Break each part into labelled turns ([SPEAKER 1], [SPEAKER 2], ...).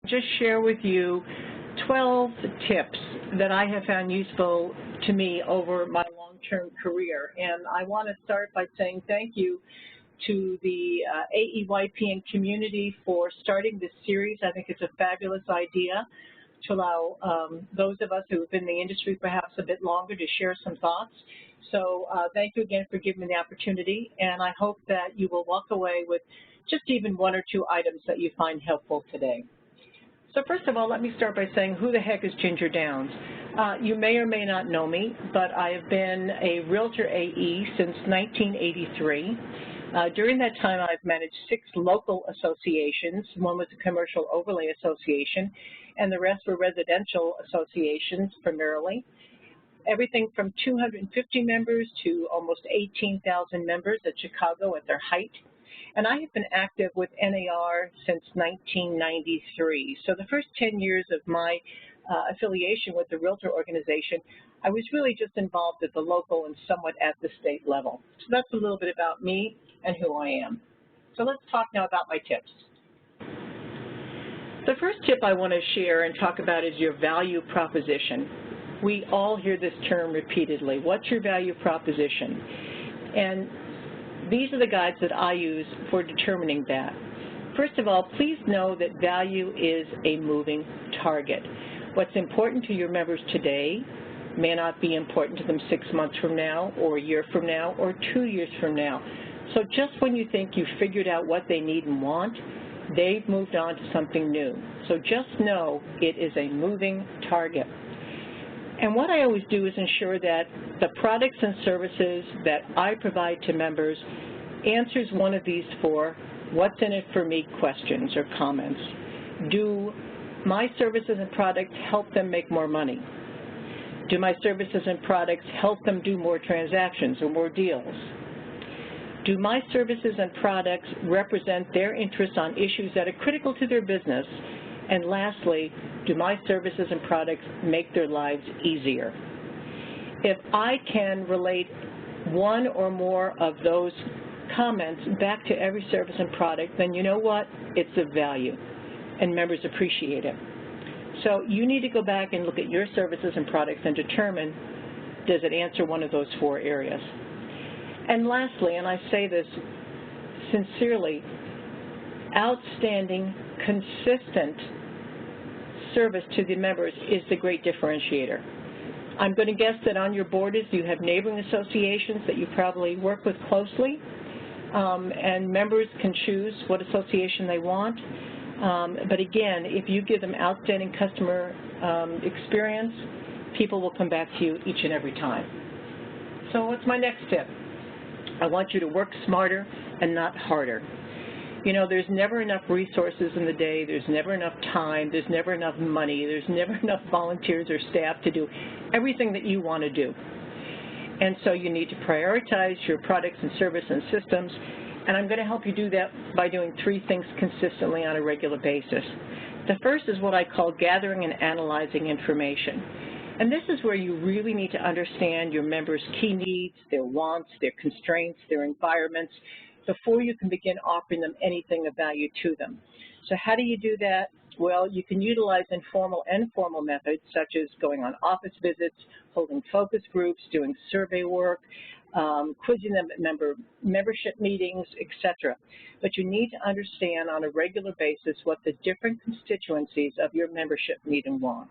[SPEAKER 1] just share with you 12 tips that I have found useful to me over my long-term career. And I want to start by saying thank you to the YPN community for starting this series. I think it's a fabulous idea to allow those of us who have been in the industry perhaps a bit longer to share some thoughts. So thank you again for giving me the opportunity, and I hope that you will walk away with just even one or two items that you find helpful today. So first of all, let me start by saying, who the heck is Ginger Downs? You may or may not know me, but I have been a Realtor AE since 1983. During that time, I've managed 6 local associations. One was a commercial overlay association, and the rest were residential associations primarily. Everything from 250 members to almost 18,000 members at Chicago at their height. And I have been active with NAR since 1993. So the first 10 years of my affiliation with the Realtor organization, I was really just involved at the local and somewhat at the state level. So that's a little bit about me and who I am. So let's talk now about my tips. The first tip I want to share and talk about is your value proposition. We all hear this term repeatedly. What's your value proposition? And these are the guides that I use for determining that. First of all, please know that value is a moving target. What's important to your members today may not be important to them 6 months from now, or a year from now, or 2 years from now. So just when you think you've figured out what they need and want, they've moved on to something new. So just know it is a moving target. And what I always do is ensure that the products and services that I provide to members answers one of these 4 what's in it for me questions or comments. Do my services and products help them make more money? Do my services and products help them do more transactions or more deals? Do my services and products represent their interests on issues that are critical to their business? And lastly, do my services and products make their lives easier? If I can relate one or more of those comments back to every service and product, then you know what? It's of value, and members appreciate it. So you need to go back and look at your services and products and determine, does it answer one of those 4 areas? And lastly, and I say this sincerely, outstanding, consistent service to the members is the great differentiator. I'm going to guess that on your board you have neighboring associations that you probably work with closely, and members can choose what association they want. But again, if you give them outstanding customer experience, people will come back to you each and every time. So what's my next tip? I want you to work smarter and not harder. You know, there's never enough resources in the day, there's never enough time, there's never enough money, there's never enough volunteers or staff to do everything that you want to do. And so you need to prioritize your products and services and systems, and I'm going to help you do that by doing 3 things consistently on a regular basis. The first is what I call gathering and analyzing information. And this is where you really need to understand your members' key needs, their wants, their constraints, their environments, before you can begin offering them anything of value to them. So how do you do that? Well, you can utilize informal and formal methods, such as going on office visits, holding focus groups, doing survey work, quizzing them at membership meetings, etc. But you need to understand on a regular basis what the different constituencies of your membership need and want.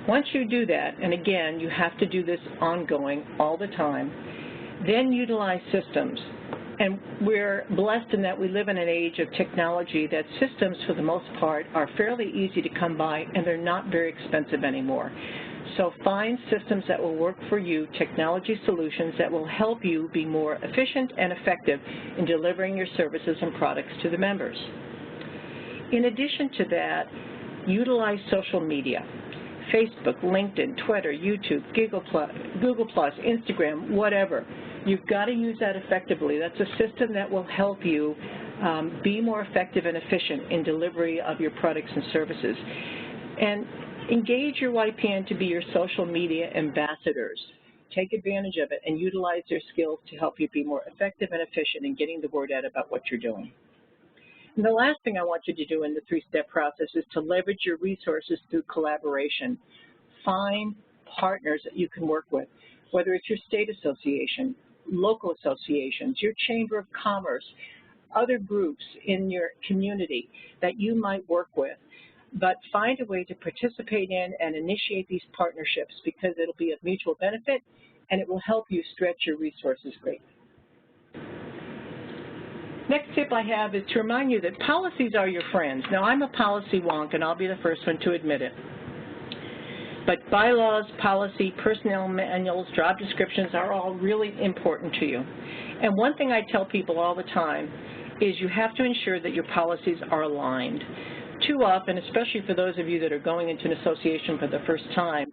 [SPEAKER 1] Once you do that, and again, you have to do this ongoing all the time, then utilize systems. And we're blessed in that we live in an age of technology that systems, for the most part, are fairly easy to come by, and they're not very expensive anymore. So find systems that will work for you, technology solutions that will help you be more efficient and effective in delivering your services and products to the members. In addition to that, utilize social media. Facebook, LinkedIn, Twitter, YouTube, Google+, Instagram, whatever. You've got to use that effectively. That's a system that will help you be more effective and efficient in delivery of your products and services. And engage your YPN to be your social media ambassadors. Take advantage of it and utilize their skills to help you be more effective and efficient in getting the word out about what you're doing. And the last thing I want you to do in the three-step process is to leverage your resources through collaboration. Find partners that you can work with, whether it's your state association, local associations, your chamber of commerce, other groups in your community that you might work with. But find a way to participate in and initiate these partnerships, because it'll be of mutual benefit and it will help you stretch your resources greatly. Next tip I have is to remind you that policies are your friends. Now, I'm a policy wonk, and I'll be the first one to admit it. But bylaws, policy, personnel manuals, job descriptions are all really important to you. And one thing I tell people all the time is you have to ensure that your policies are aligned. Too often, especially for those of you that are going into an association for the first time,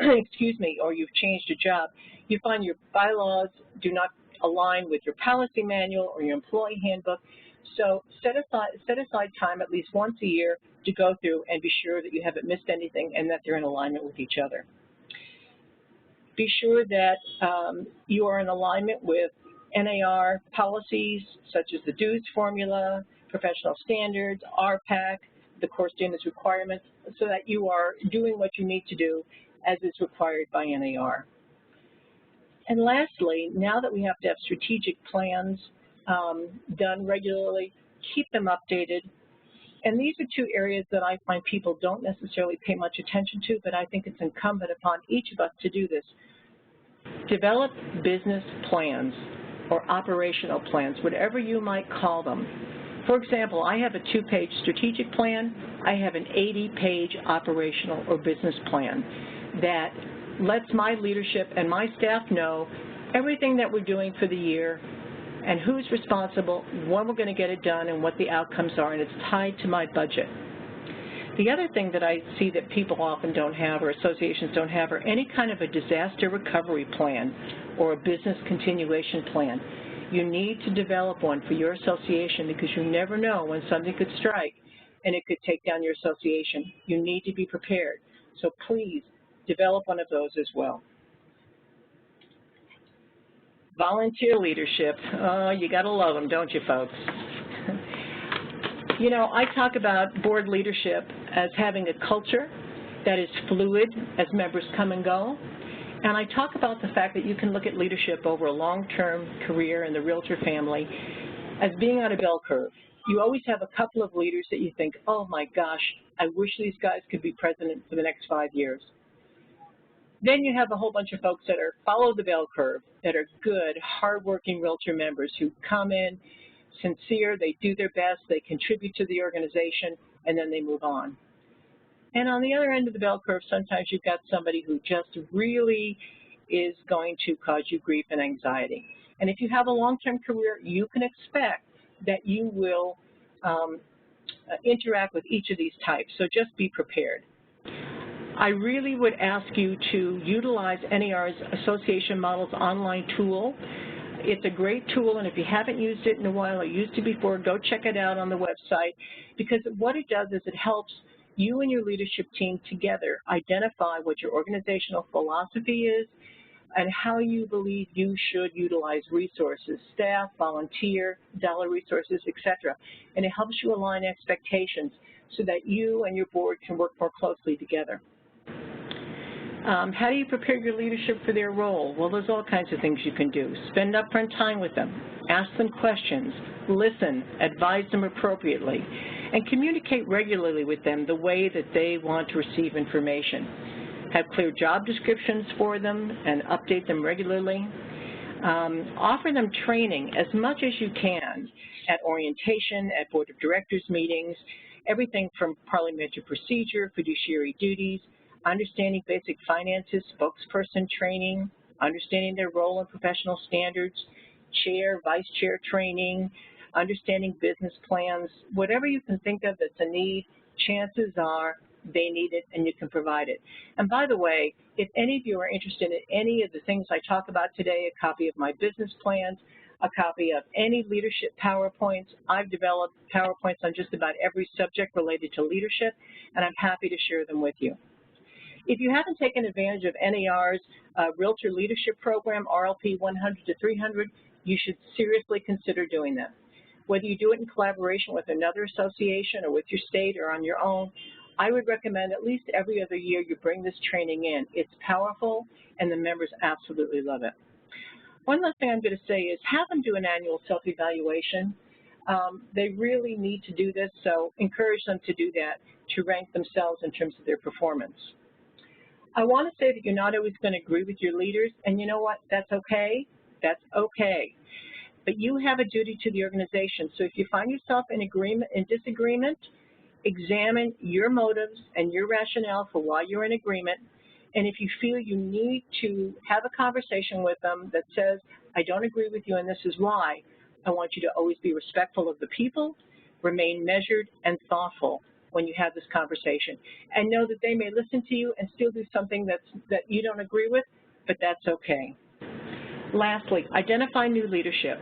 [SPEAKER 1] excuse me, or you've changed a job, you find your bylaws do not align with your policy manual or your employee handbook. So set aside time at least once a year to go through and be sure that you haven't missed anything and that they're in alignment with each other. Be sure that you are in alignment with NAR policies such as the dues formula, professional standards, RPAC, the core standards requirements, so that you are doing what you need to do as is required by NAR. And lastly, now that we have to have strategic plans done regularly, keep them updated. And these are two areas that I find people don't necessarily pay much attention to, but I think it's incumbent upon each of us to do this. Develop business plans or operational plans, whatever you might call them. For example, I have a 2-page strategic plan. I have an 80-page operational or business plan that lets my leadership and my staff know everything that we're doing for the year and who's responsible, when we're going to get it done, and what the outcomes are, and it's tied to my budget. The other thing that I see that people often don't have or associations don't have are any kind of a disaster recovery plan or a business continuation plan. You need to develop one for your association, because you never know when something could strike and it could take down your association. You need to be prepared. So please develop one of those as well. Volunteer leadership. Oh, you got to love them, don't you, folks? You know, I talk about board leadership as having a culture that is fluid as members come and go. And I talk about the fact that you can look at leadership over a long-term career in the Realtor family as being on a bell curve. You always have a couple of leaders that you think, oh my gosh, I wish these guys could be president for the next 5 years. Then you have a whole bunch of folks that are follow the bell curve, that are good, hardworking Realtor members who come in sincere, they do their best, they contribute to the organization, and then they move on. And on the other end of the bell curve, sometimes you've got somebody who just really is going to cause you grief and anxiety. And if you have a long-term career, you can expect that you will interact with each of these types, so just be prepared. I really would ask you to utilize NAR's Association Models online tool. It's a great tool, and if you haven't used it in a while or used it before, go check it out on the website, because what it does is it helps you and your leadership team together identify what your organizational philosophy is and how you believe you should utilize resources, staff, volunteer, dollar resources, etc. And it helps you align expectations so that you and your board can work more closely together. How do you prepare your leadership for their role? Well, there's all kinds of things you can do. Spend upfront time with them. Ask them questions. Listen. Advise them appropriately. And communicate regularly with them the way that they want to receive information. Have clear job descriptions for them and update them regularly. Offer them training as much as you can at orientation, at board of directors meetings, everything from parliamentary procedure, fiduciary duties, understanding basic finances, spokesperson training, understanding their role in professional standards, chair, vice chair training, understanding business plans. Whatever you can think of that's a need, chances are they need it and you can provide it. And by the way, if any of you are interested in any of the things I talk about today, a copy of my business plans, a copy of any leadership PowerPoints, I've developed PowerPoints on just about every subject related to leadership, and I'm happy to share them with you. If you haven't taken advantage of NAR's Realtor Leadership Program, RLP 100 to 300, you should seriously consider doing that. Whether you do it in collaboration with another association or with your state or on your own, I would recommend at least every other year you bring this training in. It's powerful, and the members absolutely love it. One last thing I'm going to say is have them do an annual self-evaluation. They really need to do this, so encourage them to do that to rank themselves in terms of their performance. I want to say that you're not always going to agree with your leaders, and you know what? That's okay. That's okay. But you have a duty to the organization, so if you find yourself in disagreement, examine your motives and your rationale for why you're in agreement, and if you feel you need to have a conversation with them that says, I don't agree with you and this is why, I want you to always be respectful of the people, remain measured and thoughtful when you have this conversation, and know that they may listen to you and still do something that you don't agree with, but that's okay. Lastly, identify new leadership.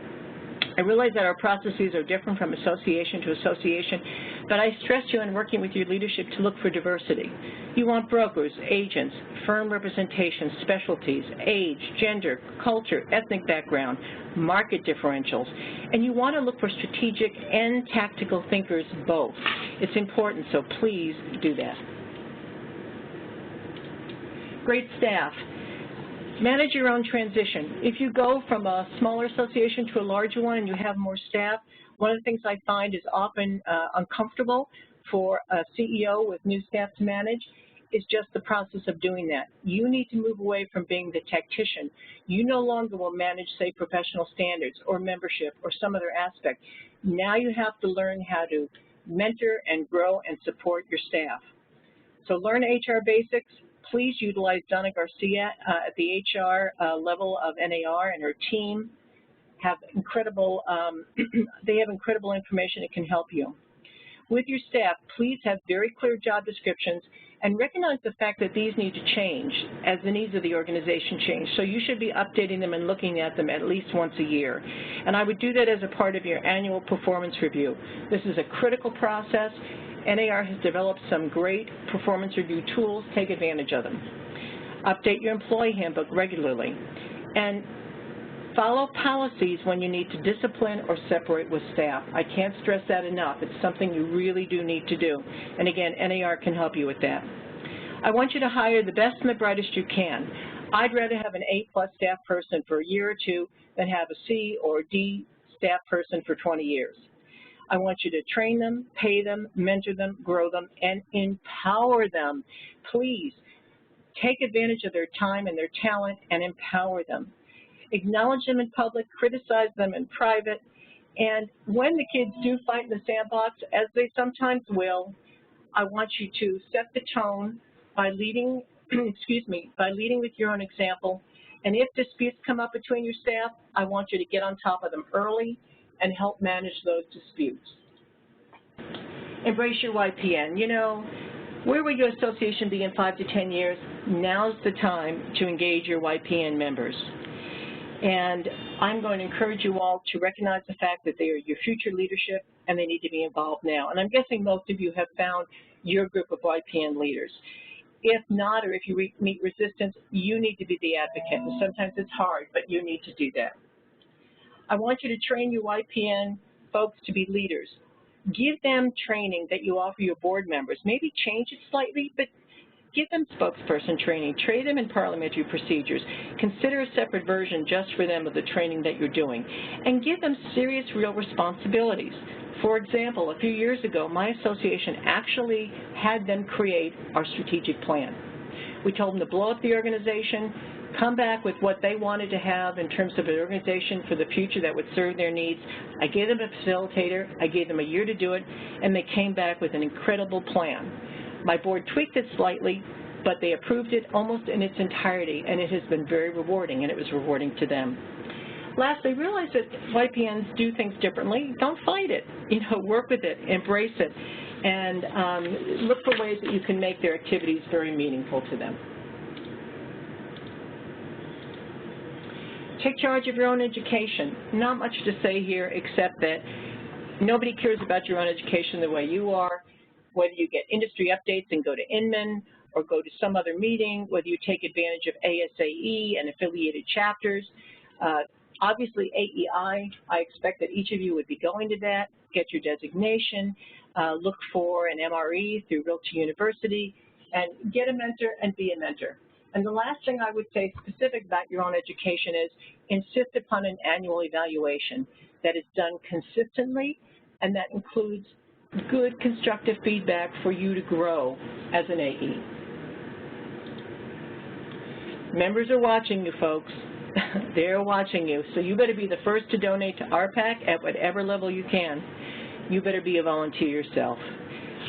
[SPEAKER 1] I realize that our processes are different from association to association, but I stress you in working with your leadership to look for diversity. You want brokers, agents, firm representation, specialties, age, gender, culture, ethnic background, market differentials, and you want to look for strategic and tactical thinkers both. It's important, so please do that. Great staff. Manage your own transition. If you go from a smaller association to a larger one and you have more staff, one of the things I find is often uncomfortable for a CEO with new staff to manage is just the process of doing that. You need to move away from being the tactician. You no longer will manage, say, professional standards or membership or some other aspect. Now you have to learn how to mentor and grow and support your staff. So learn HR basics. Please utilize Donna Garcia at the HR level of NAR, and her team have incredible, they have incredible information that can help you. With your staff, please have very clear job descriptions and recognize the fact that these need to change as the needs of the organization change. So you should be updating them and looking at them at least once a year. And I would do that as a part of your annual performance review. This is a critical process. NAR has developed some great performance review tools. Take advantage of them. Update your employee handbook regularly. And follow policies when you need to discipline or separate with staff. I can't stress that enough. It's something you really do need to do. And again, NAR can help you with that. I want you to hire the best and the brightest you can. I'd rather have an A+ staff person for a year or two than have a C or D staff person for 20 years. I want you to train them, pay them, mentor them, grow them, and empower them. Please take advantage of their time and their talent and empower them. Acknowledge them in public, criticize them in private, and when the kids do fight in the sandbox, as they sometimes will, I want you to set the tone by leading, by leading with your own example. And if disputes come up between your staff, I want you to get on top of them early and help manage those disputes. Embrace your YPN. You know, where will your association be in 5 to 10 years? Now's the time to engage your YPN members. And I'm going to encourage you all to recognize the fact that they are your future leadership and they need to be involved now. And I'm guessing most of you have found your group of YPN leaders. If not, or if you meet resistance, you need to be the advocate. And sometimes it's hard, but you need to do that. I want you to train your YPN folks to be leaders. Give them training that you offer your board members. Maybe change it slightly, but give them spokesperson training. Train them in parliamentary procedures. Consider a separate version just for them of the training that you're doing. And give them serious, real responsibilities. For example, a few years ago, my association actually had them create our strategic plan. We told them to blow up the organization, come back with what they wanted to have in terms of an organization for the future that would serve their needs. I gave them a facilitator, I gave them a year to do it, and they came back with an incredible plan. My board tweaked it slightly, but they approved it almost in its entirety, and it has been very rewarding, and it was rewarding to them. Lastly, realize that YPNs do things differently. Don't fight it. You know, work with it, embrace it, and look for ways that you can make their activities very meaningful to them. Take charge of your own education. Not much to say here except that nobody cares about your own education the way you are. Whether you get industry updates and go to Inman or go to some other meeting, whether you take advantage of ASAE and affiliated chapters, Obviously, AEI, I expect that each of you would be going to that, get your designation, look for an MRE through Realtor University, and get a mentor and be a mentor. And the last thing I would say specific about your own education is insist upon an annual evaluation that is done consistently, and that includes good constructive feedback for you to grow as an AE. Members are watching you, folks. They're watching you, so you better be the first to donate to RPAC at whatever level you can. You better be a volunteer yourself.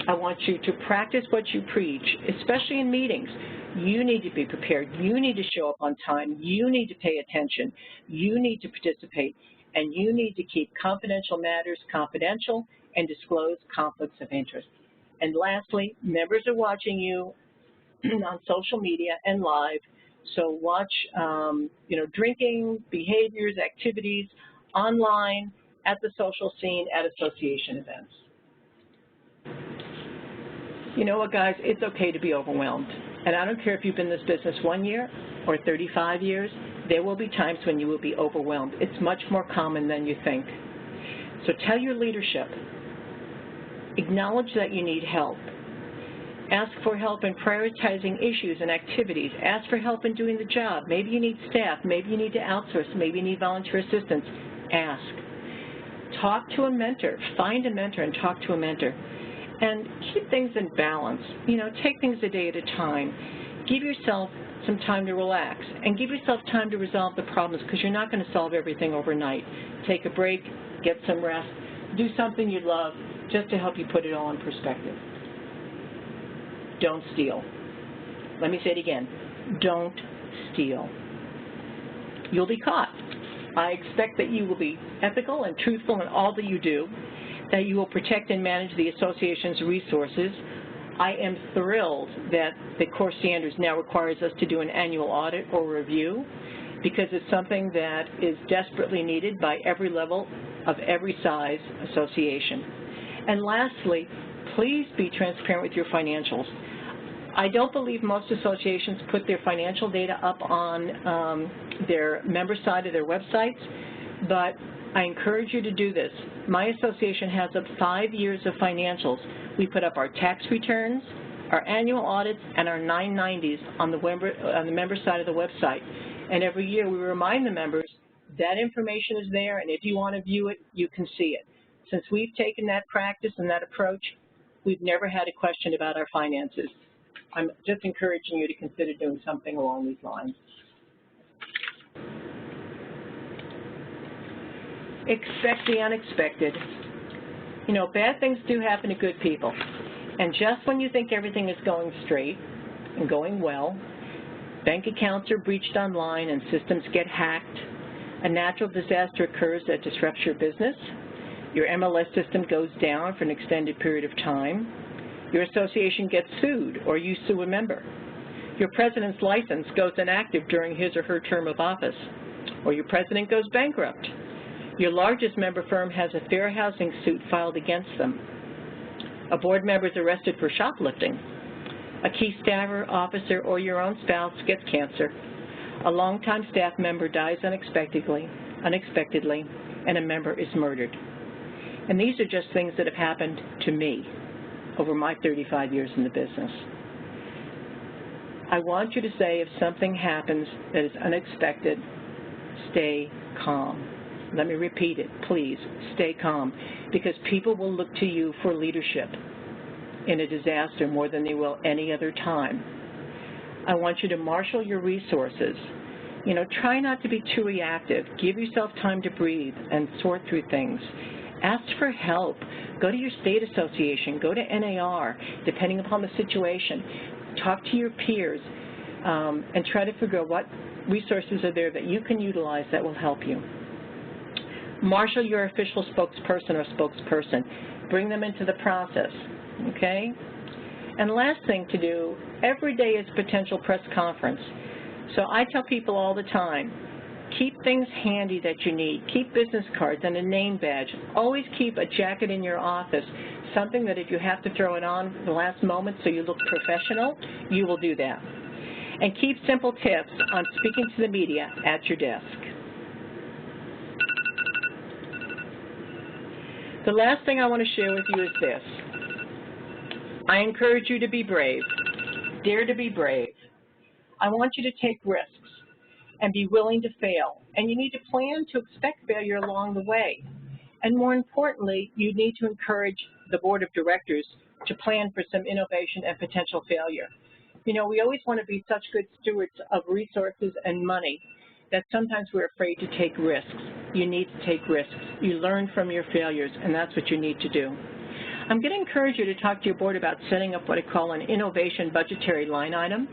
[SPEAKER 1] I want you to practice what you preach, especially in meetings. You need to be prepared. You need to show up on time. You need to pay attention. You need to participate. And you need to keep confidential matters confidential and disclose conflicts of interest. And lastly, members are watching you on social media and live. So watch, drinking, behaviors, activities, online, at the social scene, at association events. You know what, guys? It's okay to be overwhelmed. And I don't care if you've been in this business 1 year or 35 years, there will be times when you will be overwhelmed. It's much more common than you think. So tell your leadership. Acknowledge that you need help. Ask for help in prioritizing issues and activities. Ask for help in doing the job. Maybe you need staff. Maybe you need to outsource. Maybe you need volunteer assistance. Ask. Talk to a mentor. Find a mentor and talk to a mentor. And keep things in balance. Take things a day at a time. Give yourself some time to relax. And give yourself time to resolve the problems, because you're not going to solve everything overnight. Take a break. Get some rest. Do something you love just to help you put it all in perspective. Don't steal. Let me say it again. Don't steal. You'll be caught. I expect that you will be ethical and truthful in all that you do, that you will protect and manage the association's resources. I am thrilled that the core standards now requires us to do an annual audit or review, because it's something that is desperately needed by every level of every size association. And lastly, please be transparent with your financials. I don't believe most associations put their financial data up on their member side of their websites, but I encourage you to do this. My association has up 5 years of financials. We put up our tax returns, our annual audits, and our 990s on the member side of the website. And every year we remind the members that information is there, and if you want to view it, you can see it. Since we've taken that practice and that approach, we've never had a question about our finances. I'm just encouraging you to consider doing something along these lines. Expect the unexpected. Bad things do happen to good people. And just when you think everything is going straight and going well, bank accounts are breached online and systems get hacked, a natural disaster occurs that disrupts your business, your MLS system goes down for an extended period of time, your association gets sued or you sue a member, your president's license goes inactive during his or her term of office, or your president goes bankrupt, your largest member firm has a fair housing suit filed against them, a board member is arrested for shoplifting, a key staffer, officer, or your own spouse gets cancer, a longtime staff member dies unexpectedly, and a member is murdered. And these are just things that have happened to me over my 35 years in the business. I want you to say, if something happens that is unexpected, stay calm. Let me repeat it, please, stay calm, because people will look to you for leadership in a disaster more than they will any other time. I want you to marshal your resources. Try not to be too reactive. Give yourself time to breathe and sort through things. Ask for help. Go to your state association. Go to NAR, depending upon the situation. Talk to your peers and try to figure out what resources are there that you can utilize that will help you. Marshal your official spokesperson or spokesperson. Bring them into the process, okay? And last thing to do, every day is a potential press conference. So I tell people all the time, keep things handy that you need. Keep business cards and a name badge. Always keep a jacket in your office, something that if you have to throw it on the last moment so you look professional, you will do that. And keep simple tips on speaking to the media at your desk. The last thing I want to share with you is this. I encourage you to be brave. Dare to be brave. I want you to take risks and be willing to fail. And you need to plan to expect failure along the way. And more importantly, you need to encourage the board of directors to plan for some innovation and potential failure. You know, we always want to be such good stewards of resources and money that sometimes we're afraid to take risks. You need to take risks. You learn from your failures, and that's what you need to do. I'm going to encourage you to talk to your board about setting up what I call an innovation budgetary line item,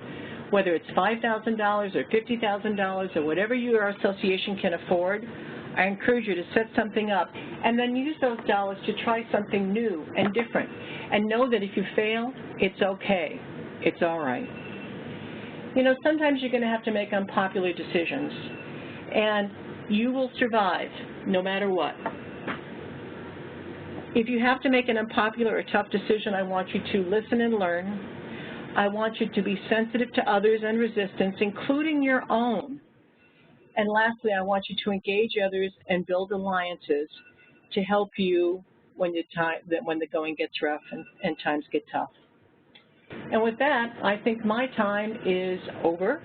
[SPEAKER 1] whether it's $5,000 or $50,000 or whatever your association can afford. I encourage you to set something up and then use those dollars to try something new and different. And know that if you fail, it's okay. It's all right. You know, sometimes you're going to have to make unpopular decisions, and you will survive no matter what. If you have to make an unpopular or tough decision, I want you to listen and learn. I want you to be sensitive to others and resistance, including your own. And lastly, I want you to engage others and build alliances to help you when the going gets rough and times get tough. And with that, I think my time is over.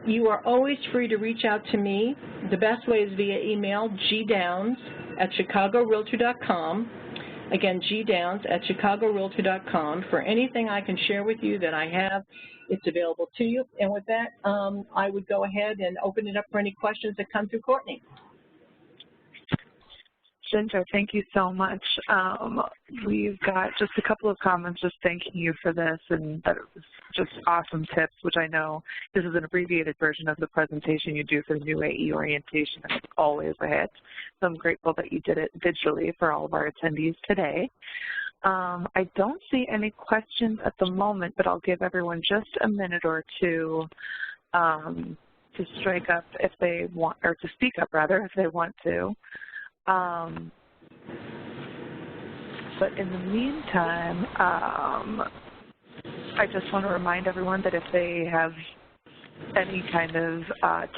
[SPEAKER 1] You are always free to reach out to me. The best way is via email, gdowns@chicagorealtor.com. Again, gdowns@chicagorealtor.com. For anything I can share with you that I have, it's available to you. And with that, I would go ahead and open it up for any questions that come through Courtney.
[SPEAKER 2] Ginger, thank you so much. We've got just a couple of comments just thanking you for this, and that it was just awesome tips, which I know this is an abbreviated version of the presentation you do for the new AE orientation, and it's always a hit. So I'm grateful that you did it digitally for all of our attendees today. I don't see any questions at the moment, but I'll give everyone just a minute or two to strike up if they want, or to speak up rather, if they want to. But in the meantime, I just want to remind everyone that if they have any kind of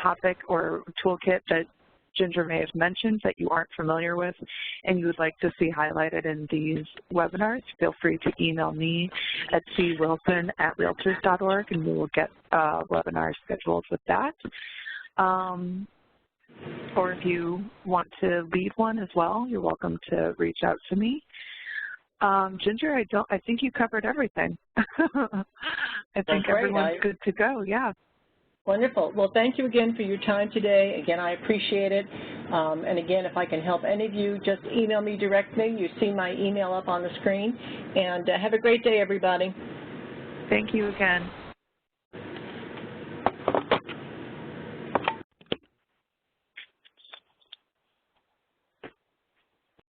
[SPEAKER 2] topic or toolkit that Ginger may have mentioned that you aren't familiar with and you would like to see highlighted in these webinars, feel free to email me at cwilson@realtors.org and we will get webinars scheduled with that. Or if you want to lead one as well, you're welcome to reach out to me. Ginger, I think you covered everything. I think everyone's good to go, yeah.
[SPEAKER 1] Wonderful. Well, thank you again for your time today. Again, I appreciate it. And again, if I can help any of you, just email me directly. You see my email up on the screen. And have a great day, everybody.
[SPEAKER 2] Thank you again.